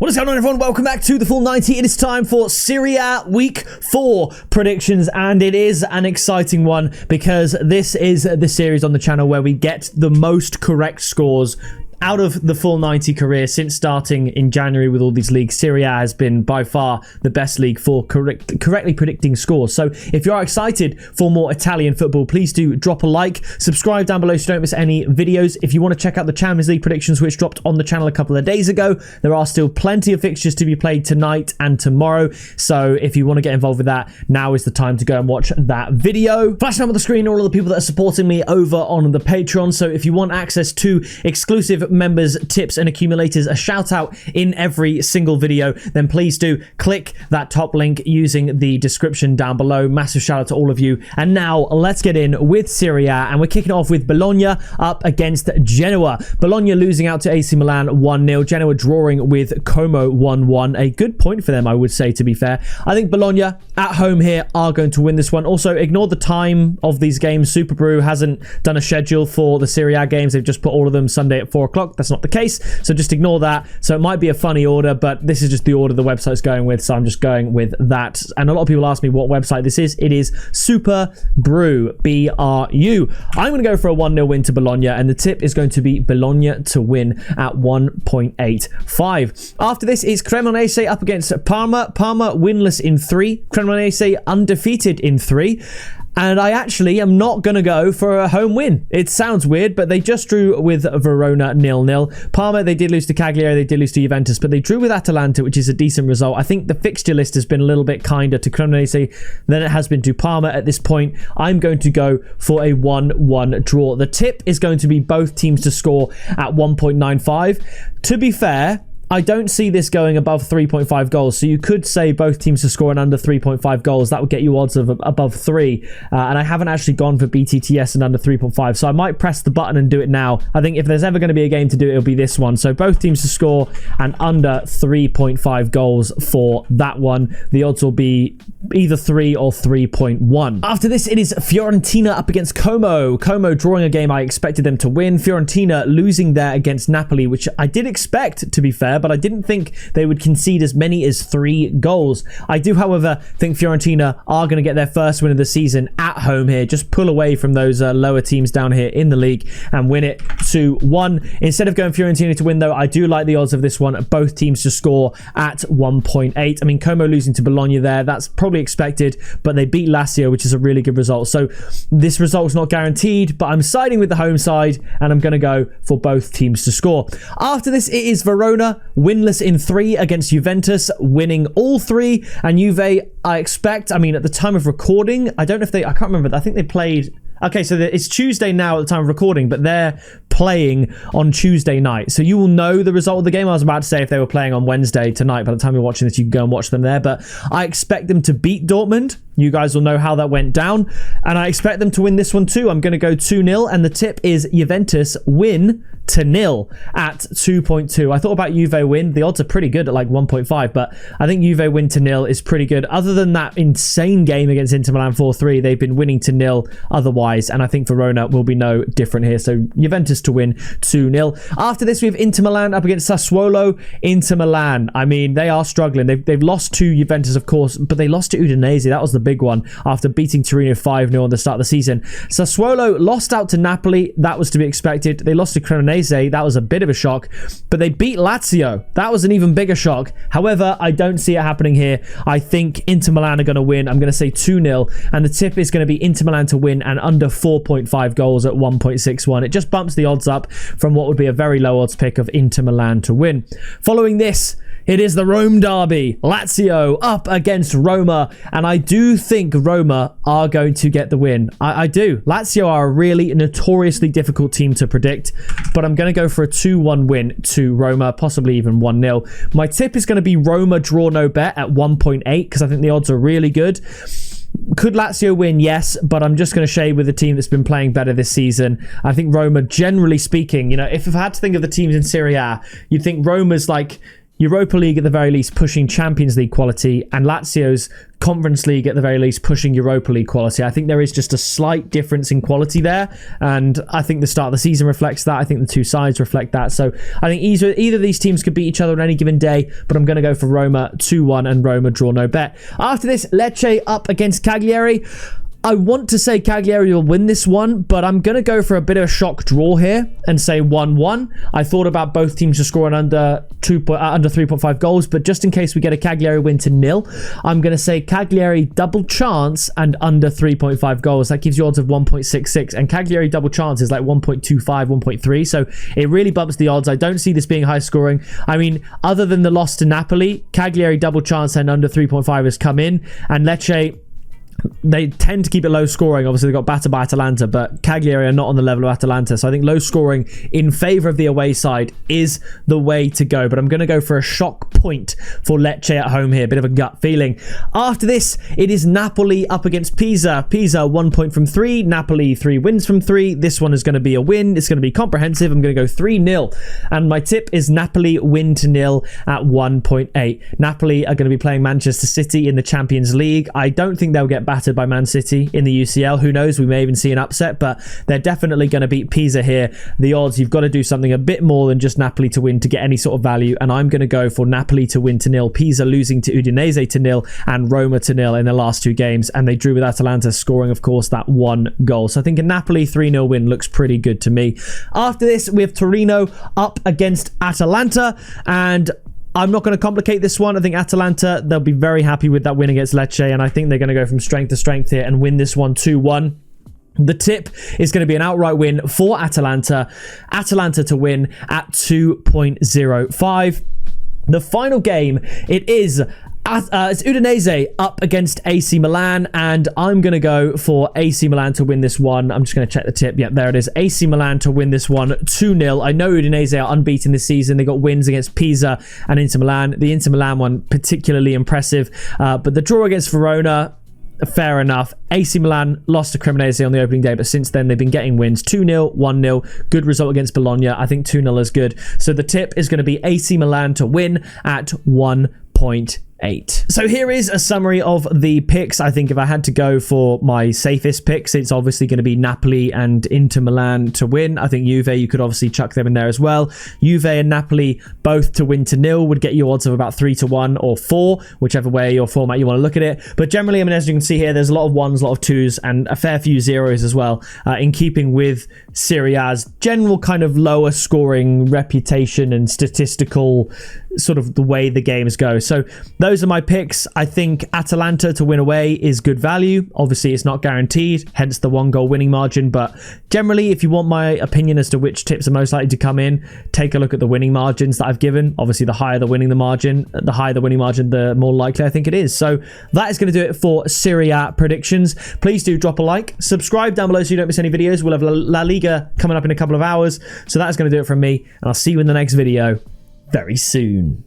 What is going on, everyone? Welcome back to the Full 90. It is time for Serie A Week 4 predictions, and it is an exciting one because this is the series on the channel where we get the most correct scores out of the Full 90 career since starting in January with all these leagues. Serie A has been by far the best league for correctly predicting scores. So if you are excited for more Italian football, please do drop a like, subscribe down below so you don't miss any videos. If you want to check out the Champions League predictions which dropped on the channel a couple of days ago, there are still plenty of fixtures to be played tonight and tomorrow. So if you want to get involved with that, now is the time to go and watch that video. Flashing up on the screen all of the people that are supporting me over on the Patreon. So if you want access to exclusive members, tips and accumulators, a shout out in every single video, then please do click that top link using the description down below. Massive shout out to all of you. And now let's get in with Serie A, and we're kicking off with Bologna up against Genoa. Bologna losing out to AC Milan 1-0. Genoa drawing with Como 1-1. A good point for them, I would say, to be fair. I think Bologna at home here are going to win this one. Also, ignore the time of these games. Super Brew hasn't done a schedule for the Serie A games. They've just put all of them Sunday at 4 o'clock. That's not the case, so just ignore that. So it might be a funny order, but this is just the order the website's going with, so I'm just going with that. And a lot of people ask me what website this is. It is Super Brew, B-R-U. I'm going to go for a 1-0 win to Bologna, and the tip is going to be Bologna to win at 1.85. After this is Cremonese up against Parma. Parma winless in 3. Cremonese undefeated in 3. And I actually am not going to go for a home win. It sounds weird, but they just drew with Verona 0-0. Parma, they did lose to Cagliari, they did lose to Juventus, but they drew with Atalanta, which is a decent result. I think the fixture list has been a little bit kinder to Cremonese than it has been to Parma at this point. I'm going to go for a 1-1 draw. The tip is going to be both teams to score at 1.95. To be fair, I don't see this going above 3.5 goals. So you could say both teams to score an under 3.5 goals. That would get you odds of above 3. And I haven't actually gone for BTTS and under 3.5. So I might press the button and do it now. I think if there's ever going to be a game to do it, it'll be this one. So both teams to score and under 3.5 goals for that one. The odds will be either 3 or 3.1. After this, it is Fiorentina up against Como. Como drawing a game I expected them to win. Fiorentina losing there against Napoli, which I did expect, to be fair, but I didn't think they would concede as many as 3 goals. I do, however, think Fiorentina are going to get their first win of the season at home here. Just pull away from those lower teams down here in the league and win it 2-1. Instead of going Fiorentina to win, though, I do like the odds of this one. Both teams to score at 1.8. I mean, Como losing to Bologna there, that's probably expected, but they beat Lazio, which is a really good result. So this result is not guaranteed, but I'm siding with the home side, and I'm going to go for both teams to score. After this, it is Verona winless in 3 against Juventus, winning all 3. And Juve, I expect, I mean, at the time of recording, I don't know if I can't remember, I think they played, okay, so it's Tuesday now at the time of recording, but they're playing on Tuesday night. So you will know the result of the game. I was about to say if they were playing on Wednesday tonight. By the time you're watching this, you can go and watch them there. But I expect them to beat Dortmund. You guys will know how that went down. And I expect them to win this one too. I'm going to go 2-0. And the tip is Juventus win to 0 at 2.2. I thought about Juve win. The odds are pretty good at like 1.5, but I think Juve win to 0 is pretty good. Other than that insane game against Inter Milan 4-3, they've been winning to 0 otherwise, and I think Verona will be no different here. So Juventus to win 2-0. After this, we have Inter Milan up against Sassuolo. Inter Milan, I mean, they are struggling. They've lost to Juventus, of course, but they lost to Udinese. That was the big one after beating Torino 5-0 on the start of the season. Sassuolo lost out to Napoli. That was to be expected. They lost to Cremonese. That was a bit of a shock, but they beat Lazio. That was an even bigger shock. However, I don't see it happening here. I think Inter Milan are going to win. I'm going to say 2-0, and the tip is going to be Inter Milan to win and under 4.5 goals at 1.61. It just bumps the odds up from what would be a very low odds pick of Inter Milan to win. Following this, it is the Rome derby. Lazio up against Roma. And I do think Roma are going to get the win. I do. Lazio are a really notoriously difficult team to predict. But I'm going to go for a 2-1 win to Roma. Possibly even 1-0. My tip is going to be Roma draw no bet at 1.8. Because I think the odds are really good. Could Lazio win? Yes, but I'm just going to shade with the team that's been playing better this season. I think Roma, generally speaking, you know, if I had to think of the teams in Serie A, you'd think Roma's like, Europa League at the very least pushing Champions League quality, and Lazio's Conference League at the very least pushing Europa League quality. I think there is just a slight difference in quality there, and I think the start of the season reflects that. I think the two sides reflect that. So I think either of these teams could beat each other on any given day, but I'm going to go for Roma 2-1 and Roma draw no bet. After this, Lecce up against Cagliari. I want to say Cagliari will win this one, but I'm going to go for a bit of a shock draw here and say 1-1. I thought about both teams to score under 3.5 goals, but just in case we get a Cagliari win to 0, I'm going to say Cagliari double chance and under 3.5 goals. That gives you odds of 1.66, and Cagliari double chance is like 1.25, 1.3, so it really bumps the odds. I don't see this being high scoring. I mean, other than the loss to Napoli, Cagliari double chance and under 3.5 has come in, and Lecce, they tend to keep it low scoring. Obviously, they got battered by Atalanta, but Cagliari are not on the level of Atalanta. So I think low scoring in favour of the away side is the way to go. But I'm going to go for a shock point for Lecce at home here. Bit of a gut feeling. After this, it is Napoli up against Pisa. Pisa 1 point from 3. Napoli 3 wins from 3. This one is going to be a win. It's going to be comprehensive. I'm going to go 3-0. And my tip is Napoli win to 0 at 1.8. Napoli are going to be playing Manchester City in the Champions League. I don't think they'll get battered by Man City in the UCL. Who knows? We may even see an upset, but they're definitely going to beat Pisa here. The odds, you've got to do something a bit more than just Napoli to win to get any sort of value, and I'm going to go for Napoli to win to 0, Pisa losing to Udinese to 0, and Roma to 0 in the last two games, and they drew with Atalanta, scoring, of course, that 1 goal. So I think a Napoli 3-0 win looks pretty good to me. After this, we have Torino up against Atalanta, and I'm not going to complicate this one. I think Atalanta, they'll be very happy with that win against Lecce, and I think they're going to go from strength to strength here and win this one 2-1. The tip is going to be an outright win for Atalanta. Atalanta to win at 2.05. The final game, it's Udinese up against AC Milan, and I'm going to go for AC Milan to win this one. I'm just going to check the tip. Yep, there it is. AC Milan to win this one 2-0. I know Udinese are unbeaten this season. They got wins against Pisa and Inter Milan. The Inter Milan one particularly impressive, but the draw against Verona, fair enough. AC Milan lost to Cremonese on the opening day, but since then they've been getting wins. 2-0, 1-0. Good result against Bologna. I think 2-0 is good. So the tip is going to be AC Milan to win at 1.8. So here is a summary of the picks. I think if I had to go for my safest picks, it's obviously going to be Napoli and Inter Milan to win. I think Juve, you could obviously chuck them in there as well. Juve and Napoli both to win to 0 would get you odds of about 3-1 or 4, whichever way or format you want to look at it. But generally, I mean, as you can see here, there's a lot of 1s, a lot of 2s, and a fair few 0s as well, in keeping with Serie A's general kind of lower scoring reputation and statistical sort of the way the games go. So those are my picks. I think Atalanta to win away is good value. Obviously, it's not guaranteed, hence the 1-goal winning margin. But generally, if you want my opinion as to which tips are most likely to come in, take a look at the winning margins that I've given. Obviously, the higher the winning margin, the more likely I think it is. So that is going to do it for Serie A predictions. Please do drop a like, subscribe down below so you don't miss any videos. We'll have La Liga coming up in a couple of hours. So that is going to do it from me, and I'll see you in the next video very soon.